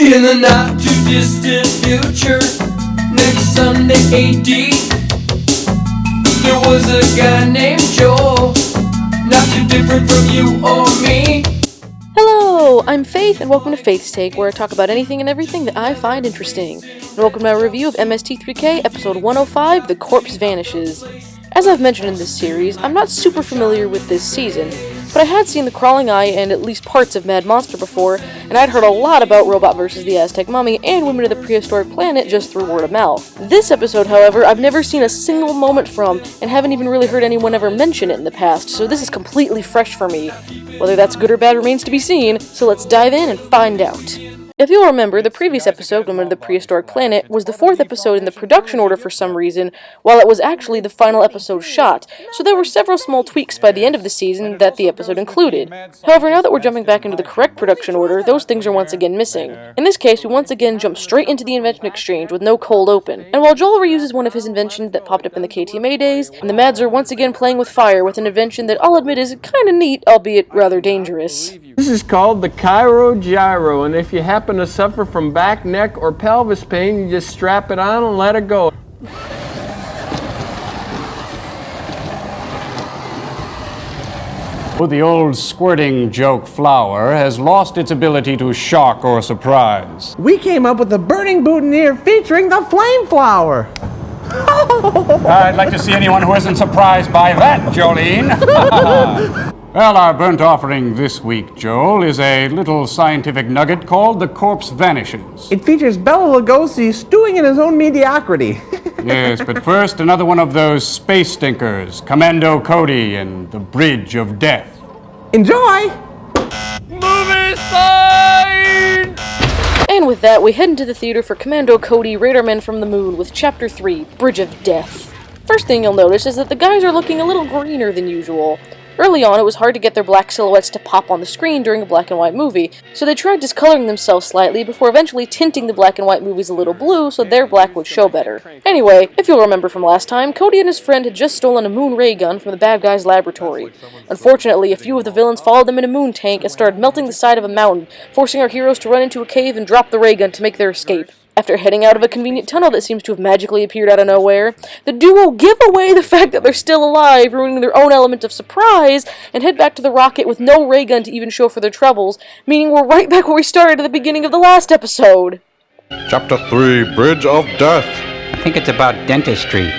In the not too distant future, next Sunday AD, there was a guy named Joel, not too different from you or me. Hello, I'm Faith, and welcome to Faith's Take, where I talk about anything and everything that I find interesting. And welcome to my review of MST3K, episode 105, The Corpse Vanishes. As I've mentioned in this series, I'm not super familiar with this season, but I had seen The Crawling Eye and at least parts of Mad Monster before, and I'd heard a lot about Robot vs. the Aztec Mummy and Women of the Prehistoric Planet just through word of mouth. This episode, however, I've never seen a single moment from, and haven't even really heard anyone ever mention it in the past, so this is completely fresh for me. Whether that's good or bad remains to be seen, so let's dive in and find out. If you'll remember, the previous episode, Women of the Prehistoric Planet, was the fourth episode in the production order for some reason, while it was actually the final episode shot, so there were several small tweaks by the end of the season that the episode included. However, now that we're jumping back into the correct production order, those things are once again missing. In this case, we once again jump straight into the invention exchange with no cold open. And while Joel reuses one of his inventions that popped up in the KTMA days, and the Mads are once again playing with fire with an invention that I'll admit is kinda neat, albeit rather dangerous. This is called the Cairo Gyro, and if you happen to suffer from back, neck, or pelvis pain, you just strap it on and let it go. The old squirting joke flower has lost its ability to shock or surprise. We came up with a burning boutonniere featuring the flame flower. I'd like to see anyone who isn't surprised by that, Jolene. Well, our burnt offering this week, Joel, is a little scientific nugget called the Corpse Vanishes. It features Bela Lugosi stewing in his own mediocrity. Yes, but first, another one of those space stinkers, Commando Cody and the Bridge of Death. Enjoy! Movie sign! And with that, we head into the theater for Commando Cody, Radarmen from the Moon with Chapter 3, Bridge of Death. First thing you'll notice is that the guys are looking a little greener than usual. Early on, it was hard to get their black silhouettes to pop on the screen during a black and white movie, so they tried discoloring themselves slightly before eventually tinting the black and white movies a little blue so their black would show better. Anyway, if you'll remember from last time, Cody and his friend had just stolen a moon ray gun from the bad guy's laboratory. Unfortunately, a few of the villains followed them in a moon tank and started melting the side of a mountain, forcing our heroes to run into a cave and drop the ray gun to make their escape. After heading out of a convenient tunnel that seems to have magically appeared out of nowhere, the duo give away the fact that they're still alive, ruining their own element of surprise, and head back to the rocket with no ray gun to even show for their troubles, meaning we're right back where we started at the beginning of the last episode. Chapter 3, Bridge of Death. I think it's about dentistry.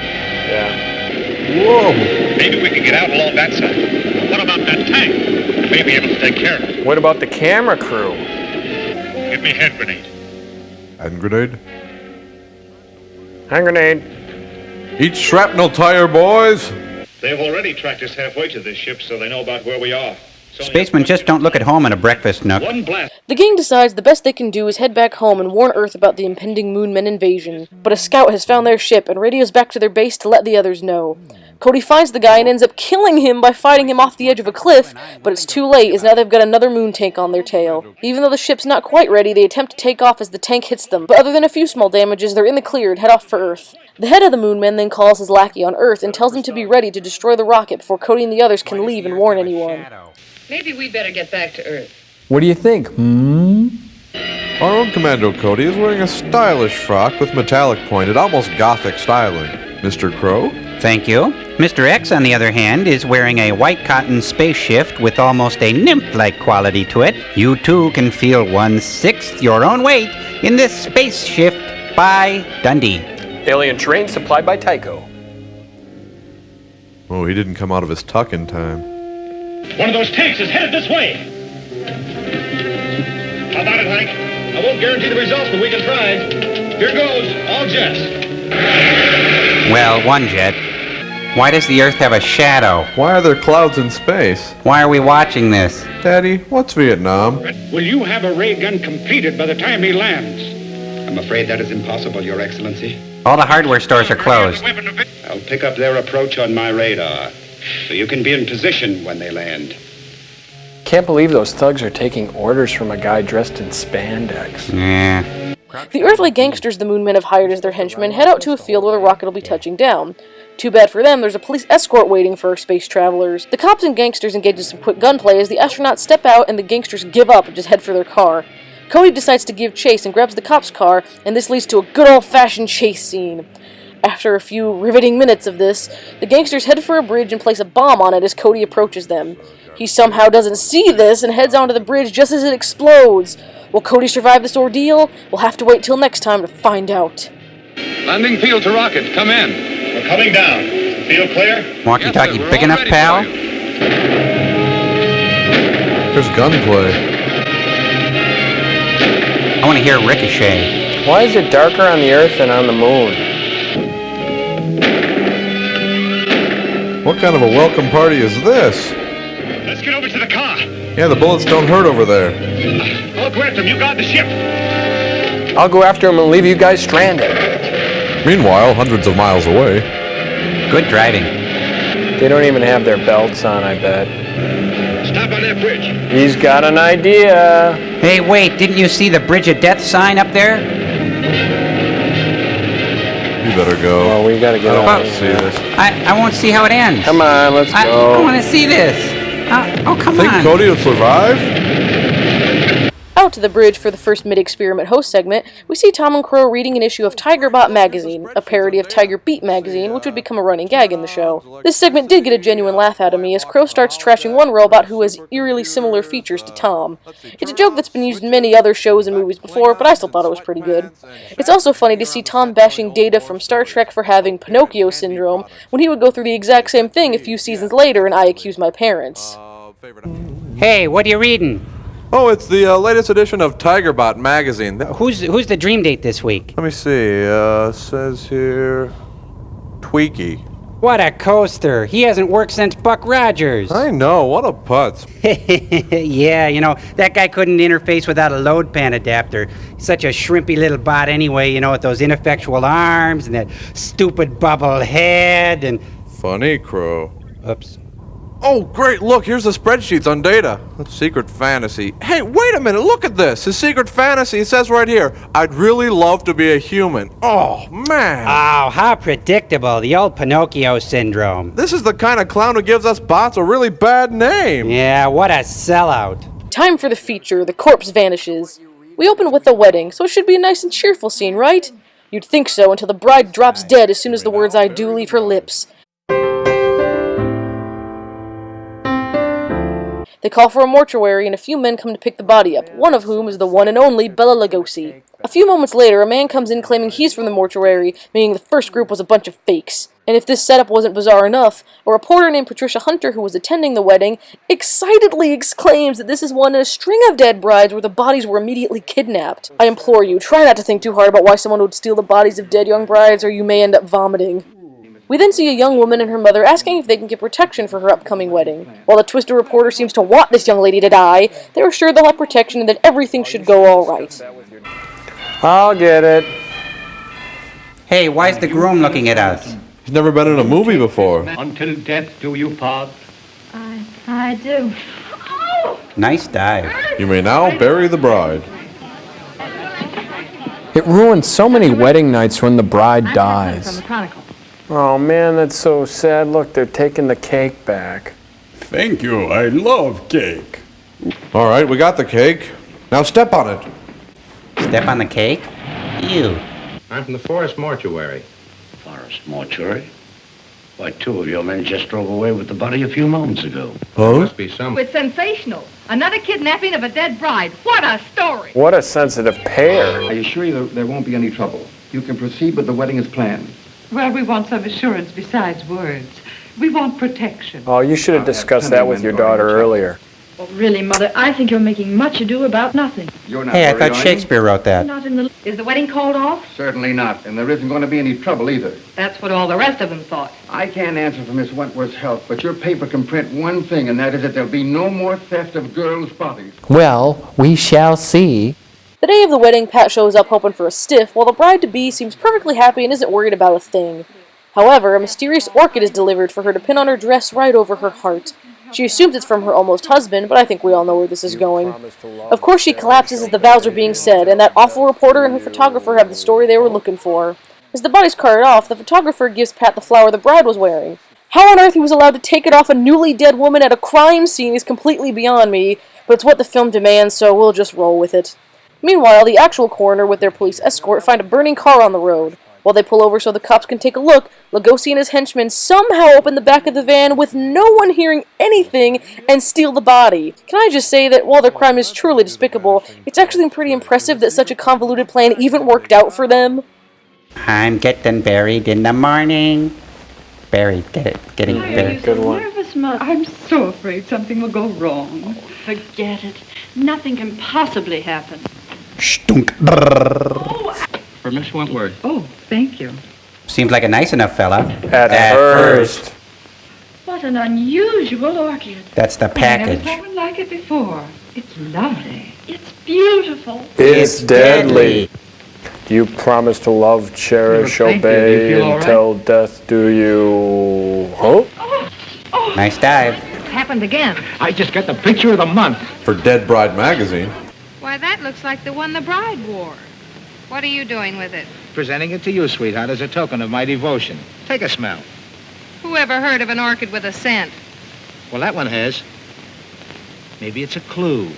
Whoa! Maybe we can get out along that side. What about that tank? We may be able to take care of it. What about the camera crew? Give me a hand grenade. Hand grenade. Hand grenade. Eat shrapnel tire, boys! They've already tracked us halfway to this ship, so they know about where we are. Spacemen just don't look at home in a breakfast nook. One blast. The gang decides the best they can do is head back home and warn Earth about the impending Moonmen invasion, but a scout has found their ship and radios back to their base to let the others know. Cody finds the guy and ends up killing him by fighting him off the edge of a cliff, but it's too late as now they've got another moon tank on their tail. Even though the ship's not quite ready, they attempt to take off as the tank hits them, but other than a few small damages, they're in the clear and head off for Earth. The head of the Moonmen then calls his lackey on Earth and tells him to be ready to destroy the rocket before Cody and the others can leave and warn anyone. Maybe we better get back to Earth. What do you think? Our own Commando Cody is wearing a stylish frock with metallic pointed, almost gothic styling. Mr. Crow? Thank you. Mr. X, on the other hand, is wearing a white cotton space shift with almost a nymph-like quality to it. You too can feel 1/6 your own weight in this space shift by Dundee. Alien train supplied by Tycho. Oh, he didn't come out of his tuck in time. One of those tanks is headed this way. How about it, Hank? I won't guarantee the results, but we can try. Here goes, all jets. Well, one jet. Why does the Earth have a shadow? Why are there clouds in space? Why are we watching this? Daddy, what's Vietnam? Will you have a ray gun completed by the time he lands? I'm afraid that is impossible, Your Excellency. All the hardware stores are closed. I'll pick up their approach on my radar, so you can be in position when they land. Can't believe those thugs are taking orders from a guy dressed in spandex. Yeah. The earthly gangsters the Moonmen have hired as their henchmen head out to a field where the rocket will be touching down. Too bad for them, there's a police escort waiting for our space travelers. The cops and gangsters engage in some quick gunplay as the astronauts step out and the gangsters give up and just head for their car. Cody decides to give chase and grabs the cop's car, and this leads to a good old-fashioned chase scene. After a few riveting minutes of this, the gangsters head for a bridge and place a bomb on it as Cody approaches them. He somehow doesn't see this and heads onto the bridge just as it explodes. Will Cody survive this ordeal? We'll have to wait till next time to find out. Landing field to rocket. Come in. We're coming down. Field clear? Walkie-talkie big enough, pal? There's gunplay. I want to hear Ricochet. Why is it darker on the Earth than on the Moon? What kind of a welcome party is this? Let's get over to the car. Yeah, the bullets don't hurt over there. I'll go after him. You guard the ship. I'll go after him and leave you guys stranded. Meanwhile, hundreds of miles away. Good driving. They don't even have their belts on, I bet. Stop on that bridge. He's got an idea. Hey, wait, didn't you see the Bridge of Death sign up there? You better go. Well, we gotta get I don't out want of to see here. this. I won't see how it ends. Come on, let's go. I want to see this. Come Think on. Cody will survive? Out to the bridge for the first mid-experiment host segment, we see Tom and Crow reading an issue of TigerBot magazine, a parody of Tiger Beat magazine, which would become a running gag in the show. This segment did get a genuine laugh out of me as Crow starts trashing one robot who has eerily similar features to Tom. It's a joke that's been used in many other shows and movies before, but I still thought it was pretty good. It's also funny to see Tom bashing Data from Star Trek for having Pinocchio syndrome, when he would go through the exact same thing a few seasons later in I Accuse My Parents. Hey, what are you reading? Oh, it's the latest edition of TigerBot magazine. Who's the dream date this week? Let me see. Says here, Tweaky. What a coaster. He hasn't worked since Buck Rogers. I know. What a putz. Yeah, that guy couldn't interface without a load pan adapter. He's such a shrimpy little bot anyway, with those ineffectual arms and that stupid bubble head and... Funny, Crow. Oops. Oh, great, look, here's the spreadsheets on Data. Secret fantasy. Hey, wait a minute, look at this. His secret fantasy, it says right here, I'd really love to be a human. Oh, man. Oh, how predictable. The old Pinocchio syndrome. This is the kind of clown who gives us bots a really bad name. Yeah, what a sellout. Time for the feature, The Corpse Vanishes. We open with a wedding, so it should be a nice and cheerful scene, right? You'd think so until the bride drops dead as soon as the words I do leave her lips. They call for a mortuary and a few men come to pick the body up, one of whom is the one and only Bela Lugosi. A few moments later, a man comes in claiming he's from the mortuary, meaning the first group was a bunch of fakes. And if this setup wasn't bizarre enough, a reporter named Patricia Hunter, who was attending the wedding, excitedly exclaims that this is one in a string of dead brides where the bodies were immediately kidnapped. I implore you, try not to think too hard about why someone would steal the bodies of dead young brides, or you may end up vomiting. We then see a young woman and her mother asking if they can get protection for her upcoming wedding. While the twisted reporter seems to want this young lady to die, they're assured they'll have protection and that everything should go all right. I'll get it. Hey, why's the groom looking at us? He's never been in a movie before. Until death do you part. I do. Nice dive. You may now bury the bride. It ruins so many wedding nights when the bride From dies. the Chronicle. Oh man, that's so sad. Look, they're taking the cake back. Thank you. I love cake. All right, we got the cake. Now step on it. Step on the cake? Ew. I'm from the Forest Mortuary. Forest Mortuary? Why, two of your men just drove away with the body a few moments ago. Huh? Must be some. It's sensational. Another kidnapping of a dead bride. What a story! What a sensitive pair. I assure you there won't be any trouble. You can proceed with the wedding as planned. Well, we want some assurance besides words. We want protection. Oh, you should have discussed that with your daughter earlier. Oh, really, Mother, I think you're making much ado about nothing. You're not Hey, I worried, thought are you? Shakespeare wrote that. Not in the... Is the wedding called off? Certainly not, and there isn't going to be any trouble either. That's what all the rest of them thought. I can't answer for Miss Wentworth's health, but your paper can print one thing, and that is that there'll be no more theft of girls' bodies. Well, we shall see. The day of the wedding, Pat shows up hoping for a stiff, while the bride-to-be seems perfectly happy and isn't worried about a thing. However, a mysterious orchid is delivered for her to pin on her dress right over her heart. She assumes it's from her almost husband, but I think we all know where this is going. Of course she collapses as the vows are being said, and that awful reporter and her photographer have the story they were looking for. As the body's carted off, the photographer gives Pat the flower the bride was wearing. How on earth he was allowed to take it off a newly dead woman at a crime scene is completely beyond me, but it's what the film demands, so we'll just roll with it. Meanwhile, the actual coroner with their police escort find a burning car on the road. While they pull over so the cops can take a look, Lugosi and his henchmen somehow open the back of the van with no one hearing anything and steal the body. Can I just say that while their crime is truly despicable, it's actually pretty impressive that such a convoluted plan even worked out for them? I'm getting buried in the morning. Buried, getting buried. Good one. Nervous, Mother. I'm so afraid something will go wrong. Forget it. Nothing can possibly happen. Stunk. For Miss Wentworth. Oh, thank you. Seems like a nice enough fella. At first. What an unusual orchid. That's the I never package. saw one like it before. It's lovely. It's beautiful. It's deadly. Do you promise to love, cherish, Thank you. Do you obey feel all right? until death do you? Huh? Nice dive. Happened again. I just got the picture of the month. For Dead Bride magazine. Why, that looks like the one the bride wore. What are you doing with it? Presenting it to you, sweetheart, as a token of my devotion. Take a smell. Who ever heard of an orchid with a scent? Well, that one has. Maybe it's a clue.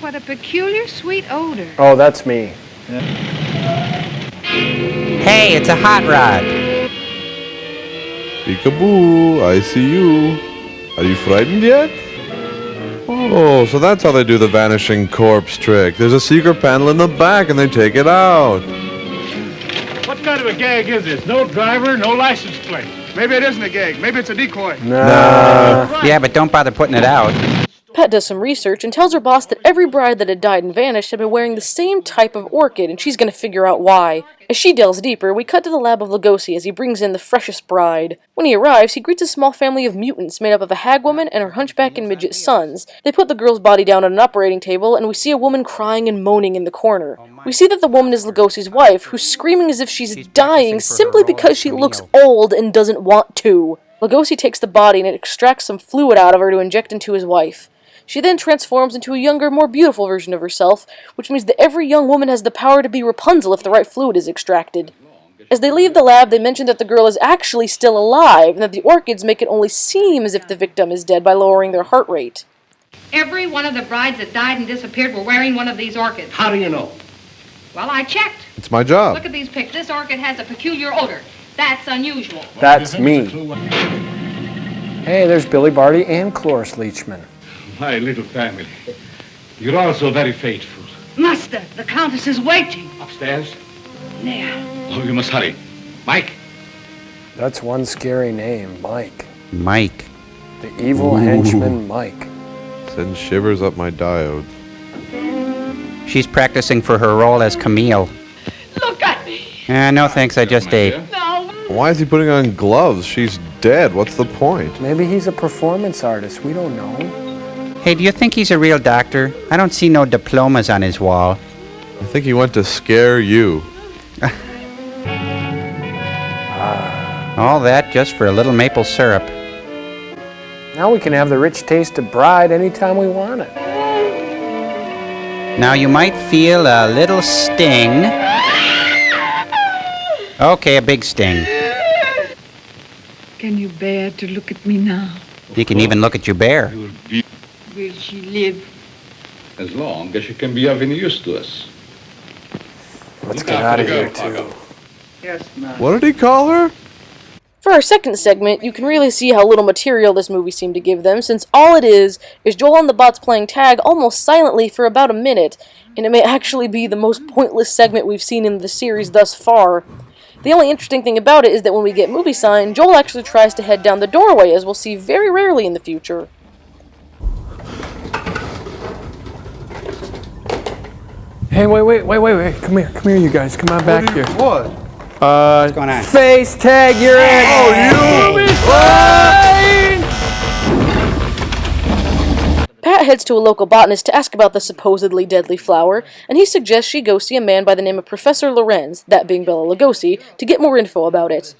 What a peculiar sweet odor. Oh, that's me. Hey, it's a hot rod. Peekaboo, I see you. Are you frightened yet? Oh, so that's how they do the vanishing corpse trick. There's a secret panel in the back and they take it out. What kind of a gag is this? No driver, no license plate. Maybe it isn't a gag. Maybe it's a decoy. Nah. Yeah, but don't bother putting it out. Pat does some research and tells her boss that every bride that had died and vanished had been wearing the same type of orchid, and she's going to figure out why. As she delves deeper, we cut to the lab of Lugosi as he brings in the freshest bride. When he arrives, he greets a small family of mutants made up of a hag woman and her hunchback and midget sons. They put the girl's body down on an operating table, and we see a woman crying and moaning in the corner. We see that the woman is Lugosi's wife, who's screaming as if she's dying simply because she looks old and doesn't want to. Lugosi takes the body and extracts some fluid out of her to inject into his wife. She then transforms into a younger, more beautiful version of herself, which means that every young woman has the power to be Rapunzel if the right fluid is extracted. As they leave the lab, they mention that the girl is actually still alive, and that the orchids make it only seem as if the victim is dead by lowering their heart rate. Every one of the brides that died and disappeared were wearing one of these orchids. How do you know? Well, I checked. It's my job. Look at these pics. This orchid has a peculiar odor. That's unusual. That's me. Hey, there's Billy Barty and Cloris Leachman. My little family. You're all so very faithful. Master, the Countess is waiting. Upstairs? There. Oh, you must hurry. Mike? That's one scary name, Mike. Mike. The evil henchman Mike. Sends shivers up my diode. She's practicing for her role as Camille. Look at me. No thanks, I just ate. No. Why is he putting on gloves? She's dead. What's the point? Maybe he's a performance artist. We don't know. Hey, do you think he's a real doctor? I don't see no diplomas on his wall. I think he went to scare you. All that just for a little maple syrup. Now we can have the rich taste of bride anytime we want it. Now you might feel a little sting. Okay, a big sting. Can you bear to look at me now? You can even look at your bear. Will she live? As long as she can be of any use to us. Let's get out of here, too. Yes, ma'am. What did he call her? For our second segment, you can really see how little material this movie seemed to give them, since all it is Joel and the bots playing tag almost silently for about a minute, and it may actually be the most pointless segment we've seen in the series thus far. The only interesting thing about it is that when we get movie sign, Joel actually tries to head down the doorway, as we'll see very rarely in the future. Hey, wait. Come here, you guys. Come on back here. What? What's going on? Face tag, you're in. Oh, you! Pat heads to a local botanist to ask about the supposedly deadly flower, and he suggests she go see a man by the name of Professor Lorenz, that being Bela Lugosi, to get more info about it.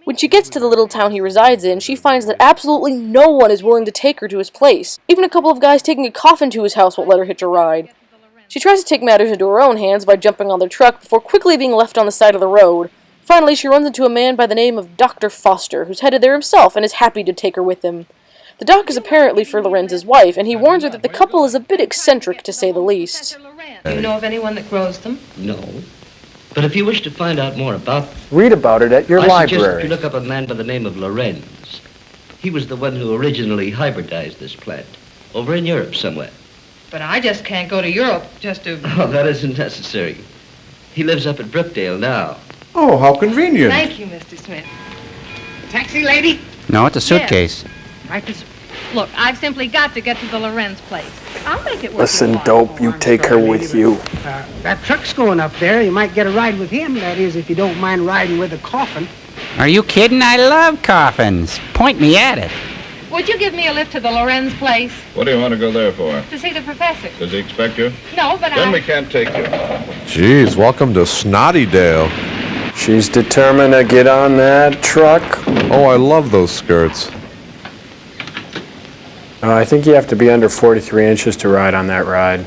When she gets to the little town he resides in, she finds that absolutely no one is willing to take her to his place. Even a couple of guys taking a coffin to his house won't let her hitch a ride. She tries to take matters into her own hands by jumping on their truck before quickly being left on the side of the road. Finally, she runs into a man by the name of Dr. Foster, who's headed there himself and is happy to take her with him. The doc is apparently for Lorenz's wife, and he warns her that the couple is a bit eccentric, to say the least. Do you know of anyone that grows them? No. But if you wish to find out more about... Read about it at your I suggest that library. you look up a man by the name of Lorenz. He was the one who originally hybridized this plant. Over in Europe somewhere. But I just can't go to Europe just to... Oh, that isn't necessary. He lives up at Brookdale now. Oh, how convenient. Thank you, Mr. Smith. Taxi lady? No, it's a suitcase. Right this... Look, I've simply got to get to the Lorenz place. I'll make it work. Listen, dope, you take her with you. That truck's going up there. You might get a ride with him, that is, if you don't mind riding with a coffin. Are you kidding? I love coffins. Point me at it. Would you give me a lift to the Lorenz place? What do you want to go there for? To see the professor. Does he expect you? No, but Then we can't take you. Jeez, welcome to Snottydale. She's determined to get on that truck. Oh, I love those skirts. I think you have to be under 43 inches to ride on that ride.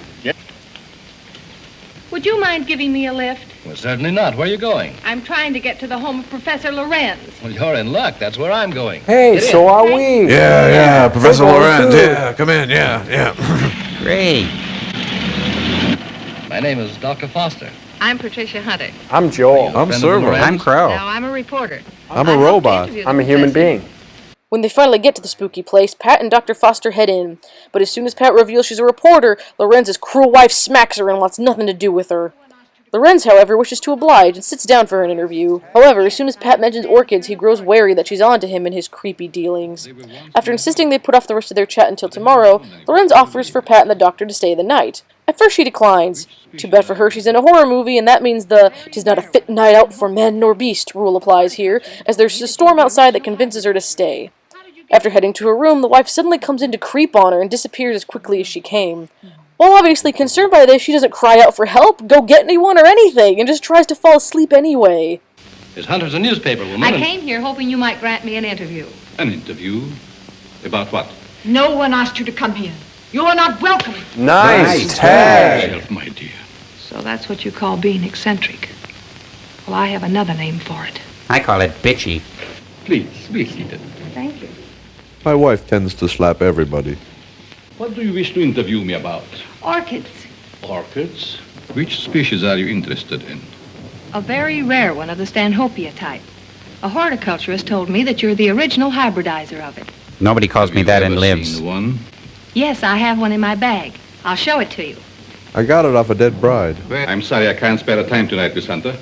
Would you mind giving me a lift? Well, certainly not. Where are you going? I'm trying to get to the home of Professor Lorenz. Well, you're in luck. That's where I'm going. Hey, Get in. so are we. Yeah, Professor We're going Lorenz. too. Yeah, come in, yeah. Great. My name is Dr. Foster. I'm Patricia Hunter. I'm Joel. I'm Friend of Servo. Lorenz? I'm Crow. Now I'm a reporter. I'm a I hope to robot. interview the I'm a human professor. being. When they finally get to the spooky place, Pat and Dr. Foster head in. But as soon as Pat reveals she's a reporter, Lorenz's cruel wife smacks her and wants nothing to do with her. Lorenz, however, wishes to oblige and sits down for an interview. However, as soon as Pat mentions orchids, he grows wary that she's onto him and his creepy dealings. After insisting they put off the rest of their chat until tomorrow, Lorenz offers for Pat and the doctor to stay the night. At first she declines. Too bad for her, she's in a horror movie, and that means the "'tis not a fit night out for man nor beast" rule applies here, as there's a storm outside that convinces her to stay. After heading to her room, the wife suddenly comes in to creep on her and disappears as quickly as she came. While obviously concerned by this, she doesn't cry out for help, go get anyone, or anything, and just tries to fall asleep anyway. Miss Hunter's a newspaper woman. I came here hoping you might grant me an interview. An interview? About what? No one asked you to come here. You are not welcome. Nice tag. Yourself, my dear. So that's what you call being eccentric. Well, I have another name for it. I call it bitchy. Please, be seated. Thank you. My wife tends to slap everybody. What do you wish to interview me about? Orchids. Orchids? Which species are you interested in? A very rare one of the Stanhopea type. A horticulturist told me that you're the original hybridizer of it. Nobody calls me that and Ever lives. seen one? Yes, I have one in my bag. I'll show it to you. I got it off a dead bride. Well, I'm sorry I can't spare the time tonight, Miss Hunter.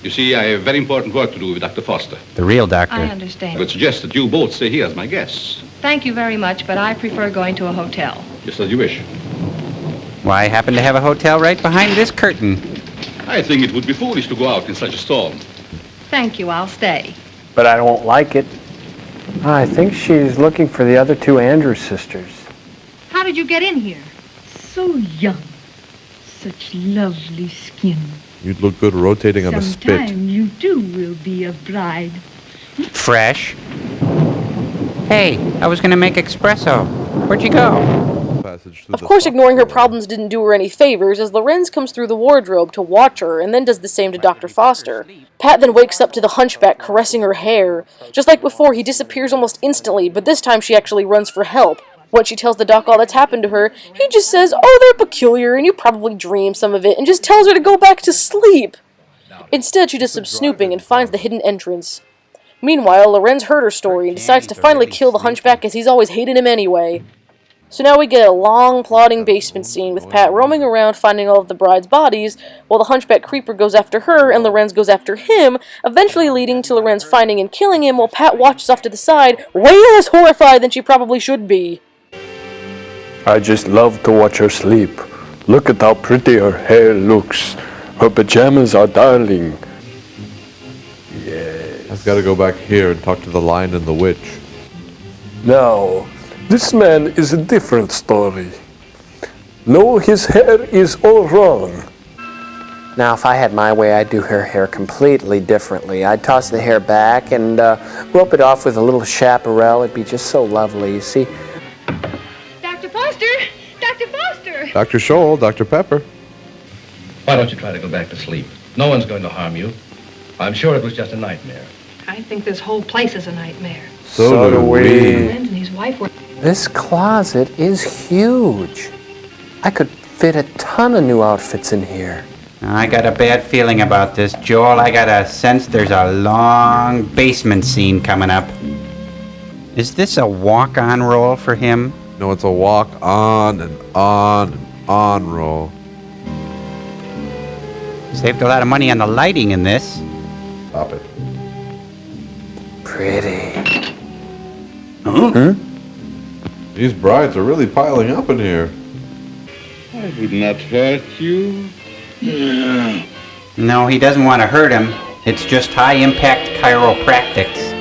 You see, I have very important work to do with Dr. Foster. The real doctor. I I understand. would suggest that you both stay here as my guests. Thank you very much, but I prefer going to a hotel. Just as you wish. Why, I happen to have a hotel right behind this curtain. I think it would be foolish to go out in such a storm. Thank you, I'll stay. But I don't like it. I think she's looking for the other two Andrews sisters. How did you get in here? So young. Such lovely skin. You'd look good rotating on a spit. Sometime you too will be a bride. Fresh. Hey, I was gonna make espresso. Where'd you go? Of course, ignoring her problems didn't do her any favors, as Lorenz comes through the wardrobe to watch her, and then does the same to Dr. Foster. Pat then wakes up to the hunchback caressing her hair. Just like before, he disappears almost instantly, but this time she actually runs for help. Once she tells the doc all that's happened to her, he just says, "Oh, they're peculiar, and you probably dreamed some of it," and just tells her to go back to sleep. Instead, she does some snooping and finds the hidden entrance. Meanwhile, Lorenz heard her story and decides to finally kill the hunchback, as he's always hated him anyway. So now we get a long, plodding basement scene with Pat roaming around finding all of the bride's bodies, while the hunchback creeper goes after her and Lorenz goes after him, eventually leading to Lorenz finding and killing him while Pat watches off to the side, way less horrified than she probably should be. I just love to watch her sleep. Look at how pretty her hair looks. Her pajamas are darling. Yes. I've got to go back here and talk to the Lion and the Witch. Now, this man is a different story. No, his hair is all wrong. Now, if I had my way, I'd do her hair completely differently. I'd toss the hair back and rope it off with a little chaparral. It'd be just so lovely, you see. Dr. Foster! Dr. Foster! Dr. Scholl, Dr. Pepper. Why don't you try to go back to sleep? No one's going to harm you. I'm sure it was just a nightmare. I think this whole place is a nightmare. So do we. Lorenz and his wife were... This closet is huge. I could fit a ton of new outfits in here. I got a bad feeling about this, Joel. I got a sense there's a long basement scene coming up. Is this a walk-on role for him? No, it's a walk on and on and on roll. Saved a lot of money on the lighting in this. Stop it. Pretty. Huh? These brides are really piling up in here. I would not hurt you. No, he doesn't want to hurt him. It's just high-impact chiropractics.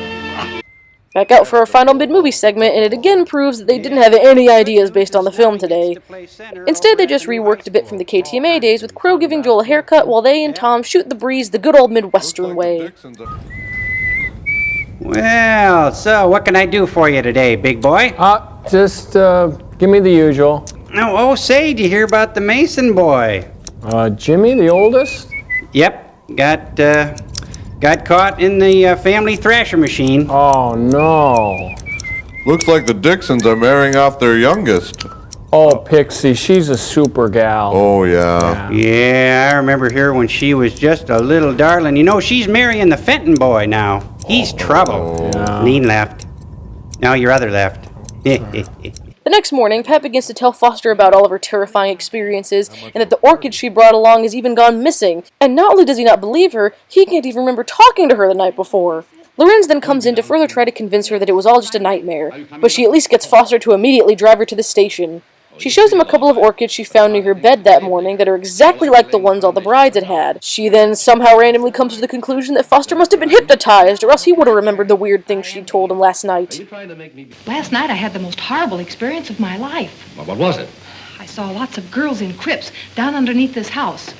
Back out for our final mid-movie segment, and it again proves that they didn't have any ideas based on the film today. Instead, they just reworked a bit from the KTMA days, with Crow giving Joel a haircut while they and Tom shoot the breeze the good old Midwestern way. Well, so what can I do for you today, big boy? Just give me the usual. Oh, say, did you hear about the Mason boy? Jimmy, the oldest? Yep, got caught in the family thrasher machine. Oh, no. Looks like the Dixons are marrying off their youngest. Oh, Pixie, she's a super gal. Oh, yeah. Yeah, I remember her when she was just a little darling. You know, she's marrying the Fenton boy now. He's trouble. Yeah. Lean left. Now your other left. The next morning, Pat begins to tell Foster about all of her terrifying experiences, and that the orchid she brought along has even gone missing. And not only does he not believe her, he can't even remember talking to her the night before. Lorenz then comes in to further try to convince her that it was all just a nightmare, but she at least gets Foster to immediately drive her to the station. She shows him a couple of orchids she found near her bed that morning that are exactly like the ones all the brides had had. She then somehow randomly comes to the conclusion that Foster must have been hypnotized, or else he would have remembered the weird things she told him last night. Last night I had the most horrible experience of my life. Well, what was it? I saw lots of girls in crypts down underneath this house.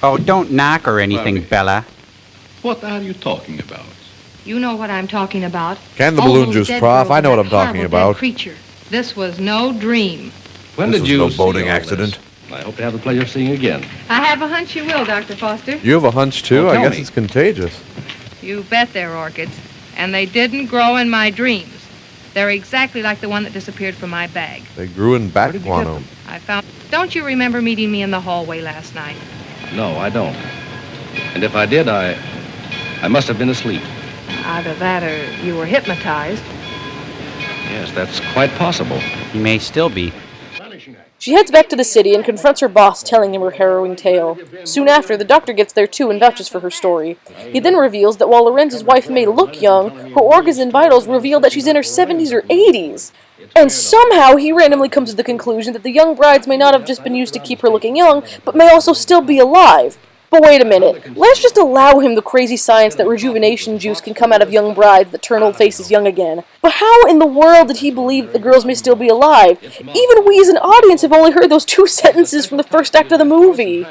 Oh, don't knock or anything, Bella. What are you talking about? You know what I'm talking about. Can the All balloon those juice, dead Prof. girls I know and what that I'm talking horrible about. dead creature. This was no dream. When This did was you no see boating all accident. this? I hope to have the pleasure of seeing you again. I have a hunch you will, Dr. Foster. You have a hunch, too? Well, I tell guess me. it's contagious. You bet they're orchids. And they didn't grow in my dreams. They're exactly like the one that disappeared from my bag. They grew in bat guano. I found... Don't you remember meeting me in the hallway last night? No, I don't. And if I did, I must have been asleep. Either that or you were hypnotized. Yes, that's quite possible. He may still be. She heads back to the city and confronts her boss, telling him her harrowing tale. Soon after, the doctor gets there too and vouches for her story. He then reveals that while Lorenz's wife may look young, her organs and vitals reveal that she's in her 70s or 80s. And somehow he randomly comes to the conclusion that the young brides may not have just been used to keep her looking young, but may also still be alive. But wait a minute, let's just allow him the crazy science that rejuvenation juice can come out of young brides that turn old faces young again. But how in the world did he believe that the girls may still be alive? Even we as an audience have only heard those 2 sentences from the first act of the movie.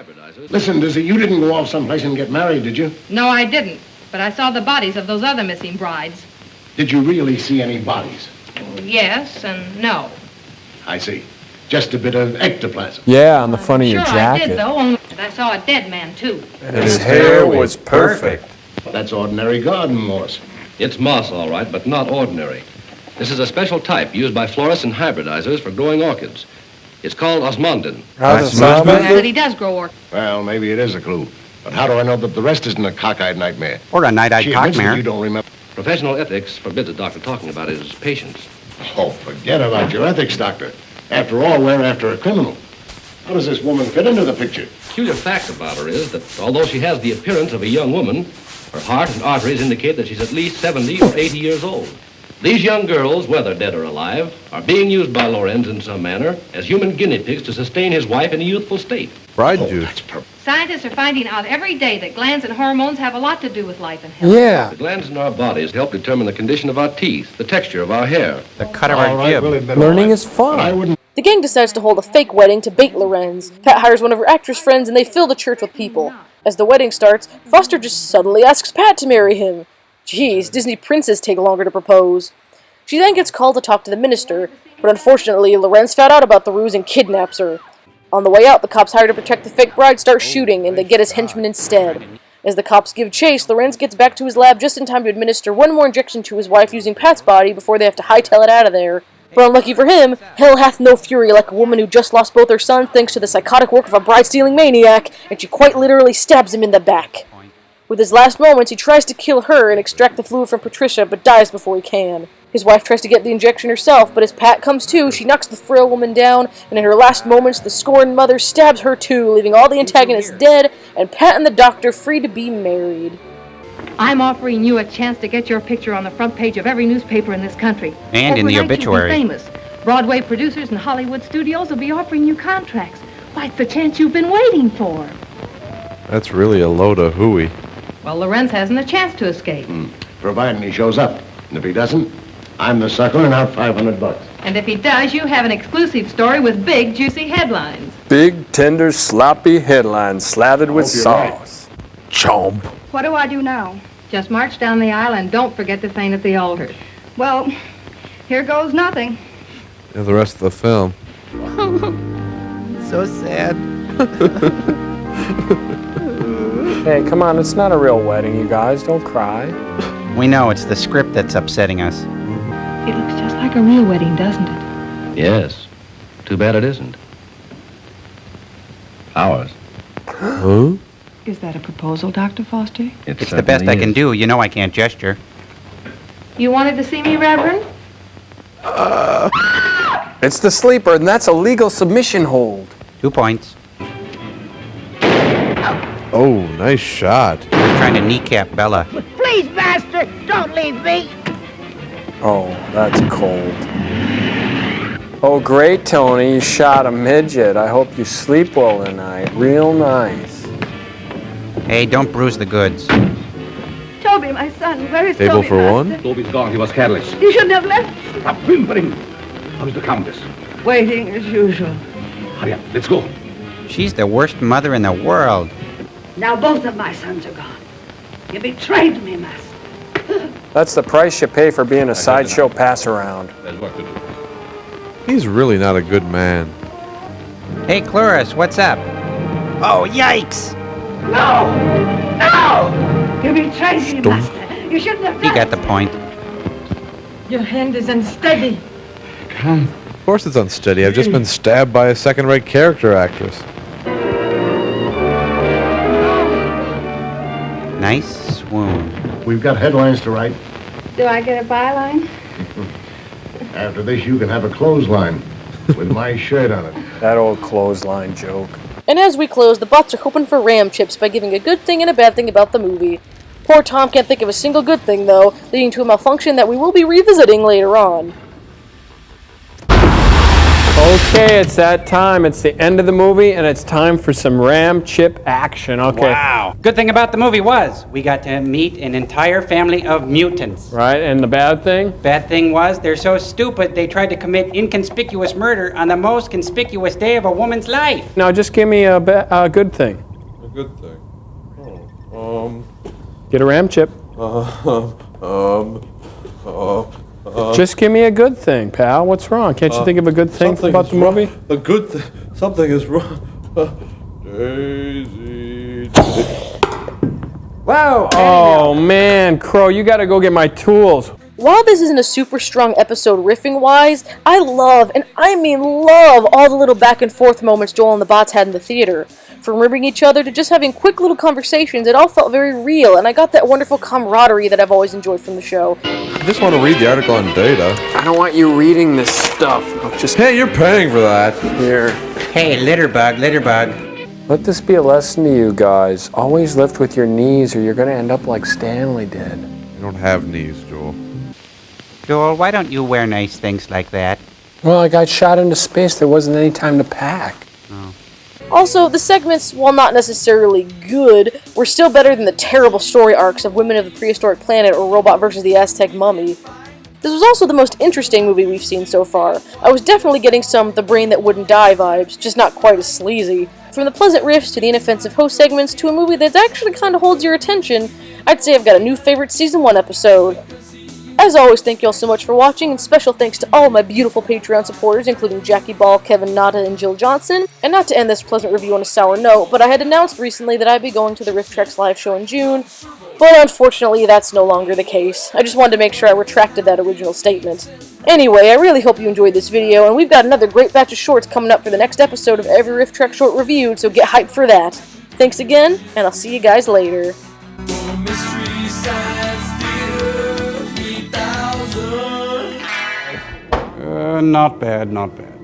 Listen, Dizzy, you didn't go off someplace and get married, did you? No, I didn't. But I saw the bodies of those other missing brides. Did you really see any bodies? Yes and no. I see. Just a bit of ectoplasm. Yeah, on the front of your Sure, jacket. I did, though. And I saw a dead man, too. And his hair was perfect. That's ordinary garden moss. It's moss, all right, but not ordinary. This is a special type used by florists and hybridizers for growing orchids. It's called osmundin. That he does grow orchids. Well, maybe it is a clue. But how do I know that the rest isn't a cockeyed nightmare? Or a night-eyed She admits that cockmare. you don't remember. Professional ethics forbids the doctor talking about his patients. Oh, forget about your ethics, Doctor. After all, we're after a criminal. How does this woman fit into the picture? Peculiar fact about her is that although she has the appearance of a young woman, her heart and arteries indicate that she's at least 70 or 80 years old. These young girls, whether dead or alive, are being used by Lorenz in some manner as human guinea pigs to sustain his wife in a youthful state. Bride juice. Scientists are finding out every day that glands and hormones have a lot to do with life and health. Yeah. The glands in our bodies help determine the condition of our teeth, the texture of our hair, the cut of our jib. Learning is fun. The gang decides to hold a fake wedding to bait Lorenz. Pat hires one of her actress friends and they fill the church with people. As the wedding starts, Foster just suddenly asks Pat to marry him. Jeez, Disney princes take longer to propose. She then gets called to talk to the minister, but unfortunately, Lorenz found out about the ruse and kidnaps her. On the way out, the cops hired to protect the fake bride start shooting, and they get his henchmen instead. As the cops give chase, Lorenz gets back to his lab just in time to administer one more injection to his wife using Pat's body before they have to hightail it out of there. But unlucky for him, hell hath no fury like a woman who just lost both her sons thanks to the psychotic work of a bride-stealing maniac, and she quite literally stabs him in the back. With his last moments, he tries to kill her and extract the fluid from Patricia, but dies before he can. His wife tries to get the injection herself, but as Pat comes to, she knocks the frail woman down, and in her last moments, the scorned mother stabs her too, leaving all the antagonists dead, and Pat and the doctor free to be married. I'm offering you a chance to get your picture on the front page of every newspaper in this country. And in the Overnight, you'll be obituary. famous. Broadway producers and Hollywood studios will be offering you contracts. Why, it's the chance you've been waiting for. That's really a load of hooey. Well, Lorenz hasn't a chance to escape. Providing he shows up. And if he doesn't, I'm the sucker and out $500. And if he does, you have an exclusive story with big, juicy headlines. Big, tender, sloppy headlines slathered with sauce. Chomp. What do I do now? Just march down the aisle and don't forget to faint at the altar. Well, here goes nothing. And the rest of the film. So sad. Hey, come on, it's not a real wedding, you guys. Don't cry. We know it's the script that's upsetting us. It looks just like a real wedding, doesn't it? Yes. Too bad it isn't. Ours. Huh? Is that a proposal, Dr. Foster? It's the best I can do. You know I can't gesture. You wanted to see me, Reverend? It's the sleeper, and that's a legal submission hold. 2 points. Oh, nice shot. He was trying to kneecap Bella. Please, master, don't leave me. Oh, that's cold. Oh, great, Tony. You shot a midget. I hope you sleep well tonight. Real nice. Hey, don't bruise the goods. Toby, my son, where is Table Toby, for master? one? Toby's gone. He was careless. You shouldn't have left. Stop whimpering. How's the Countess? Waiting as usual. Hurry up. Let's go. She's the worst mother in the world. Now both of my sons are gone. You betrayed me, master. That's the price you pay for being a sideshow pass-around. There's work to do. He's really not a good man. Hey, Cloris, what's up? Oh, yikes! No! No! You betrayed me, master. You shouldn't have He done got the point. Your hand is unsteady. Of course it's unsteady. I've just been stabbed by a second-rate character actress. Nice swoon. We've got headlines to write. Do I get a byline? After this, you can have a clothesline with my shirt on it. That old clothesline joke. And as we close, the bots are hoping for ram chips by giving a good thing and a bad thing about the movie. Poor Tom can't think of a single good thing, though, leading to a malfunction that we will be revisiting later on. Okay, it's that time. It's the end of the movie, and it's time for some ram chip action. Okay. Wow. Good thing about the movie was we got to meet an entire family of mutants. Right, and the bad thing? Bad thing was they're so stupid they tried to commit inconspicuous murder on the most conspicuous day of a woman's life. Now, just give me a good thing. A good thing. Get a ram chip. Just give me a good thing, pal. What's wrong? Can't you think of a good thing about the movie? A good thing. Something is wrong. Daisy. Whoa! Oh, man, Crow, you gotta go get my tools. While this isn't a super strong episode riffing-wise, I love, and I mean love, all the little back-and-forth moments Joel and the bots had in the theater. From ribbing each other to just having quick little conversations, it all felt very real, and I got that wonderful camaraderie that I've always enjoyed from the show. I just want to read the article on Data. I don't want you reading this stuff. Hey, you're paying for that. Here. Hey, litterbug. Let this be a lesson to you guys. Always lift with your knees or you're gonna end up like Stanley did. You don't have knees, Joel. Joel, why don't you wear nice things like that? Well, I got shot into space. There wasn't any time to pack. Also, the segments, while not necessarily good, were still better than the terrible story arcs of Women of the Prehistoric Planet or Robot vs. the Aztec Mummy. This was also the most interesting movie we've seen so far. I was definitely getting some The Brain That Wouldn't Die vibes, just not quite as sleazy. From the pleasant riffs to the inoffensive host segments to a movie that actually kind of holds your attention, I'd say I've got a new favorite Season 1 episode. As always, thank you all so much for watching, and special thanks to all my beautiful Patreon supporters, including Jackie Ball, Kevin Nata, and Jill Johnson. And not to end this pleasant review on a sour note, but I had announced recently that I'd be going to the Riff Treks live show in June, but unfortunately that's no longer the case. I just wanted to make sure I retracted that original statement. Anyway, I really hope you enjoyed this video, and we've got another great batch of shorts coming up for the next episode of every Riff Trek short reviewed, so get hyped for that. Thanks again, and I'll see you guys later. Not bad, not bad.